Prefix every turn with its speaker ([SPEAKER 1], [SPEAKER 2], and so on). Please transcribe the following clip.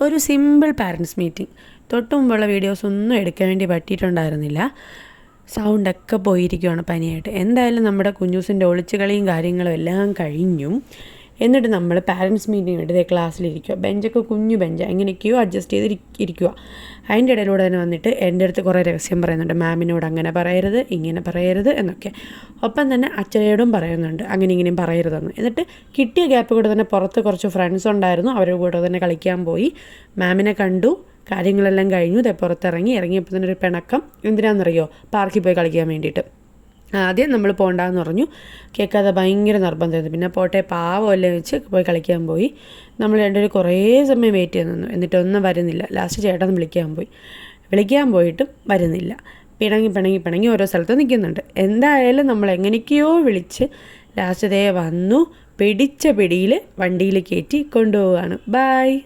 [SPEAKER 1] ഒരു simple parents meeting. തൊട്ട് മുമ്പുള്ള വീഡിയോസൊന്നും എടുക്കാൻ വേണ്ടി പറ്റിയിട്ടുണ്ടായിരുന്നില്ല. സൗണ്ടൊക്കെ പോയിരിക്കുകയാണ് പനിയായിട്ട്. എന്തായാലും നമ്മുടെ കുഞ്ഞൂസിൻ്റെ ഒളിച്ചുകളിയും കാര്യങ്ങളും എല്ലാം കഴിഞ്ഞു. എന്നിട്ട് നമ്മൾ പാരൻസ് മീറ്റിംഗ് എടുത്ത് ക്ലാസ്സിലിരിക്കുക. ബെഞ്ചൊക്കെ കുഞ്ഞു ബെഞ്ച്, എങ്ങനെയൊക്കെയോ അഡ്ജസ്റ്റ് ചെയ്ത് ഇരിക്കുക. അതിൻ്റെ ഇടയിലൂടെ തന്നെ വന്നിട്ട് എൻ്റെ അടുത്ത് കുറേ രഹസ്യം പറയുന്നുണ്ട്. മാമിനോട് അങ്ങനെ പറയരുത്, ഇങ്ങനെ പറയരുത് എന്നൊക്കെ. ഒപ്പം തന്നെ അച്ഛനോടും പറയുന്നുണ്ട് അങ്ങനെ ഇങ്ങനെയും പറയരുതെന്ന്. എന്നിട്ട് കിട്ടിയ ഗ്യാപ്പ് കൂടെ തന്നെ പുറത്ത് കുറച്ച് ഫ്രണ്ട്സ് ഉണ്ടായിരുന്നു, അവരുടെ കൂടെ തന്നെ കളിക്കാൻ പോയി. മാമിനെ കണ്ടു, കാര്യങ്ങളെല്ലാം കഴിഞ്ഞു. ഇറങ്ങിയപ്പോൾ തന്നെ ഒരു പിണക്കം. എന്തിനാണെന്നറിയോ? പാർക്കിൽ പോയി കളിക്കാൻ വേണ്ടിയിട്ട്. ആദ്യം നമ്മൾ പോകണ്ടെന്ന് പറഞ്ഞു, കേൾക്കാതെ ഭയങ്കര നിർബന്ധമായിരുന്നു. പിന്നെ പോട്ടെ പാവമല്ലേ വെച്ച് പോയി കളിക്കാൻ പോയി. നമ്മൾ രണ്ടുപേരും കുറേ സമയം വെയിറ്റ് ചെയ്ത് നിന്നു, എന്നിട്ടൊന്നും വരുന്നില്ല. ലാസ്റ്റ് ചേട്ടൻ വിളിക്കാൻ പോയിട്ടും വരുന്നില്ല. പിണങ്ങി ഓരോ സ്ഥലത്ത് നിൽക്കുന്നുണ്ട്. എന്തായാലും നമ്മൾ എങ്ങനെയൊക്കെയോ വിളിച്ച് ലാസ്റ്റ് വന്നു. പിടിച്ച പിടിയിൽ വണ്ടിയിൽ കയറ്റി കൊണ്ടുപോവുകയാണ്. ബായ്.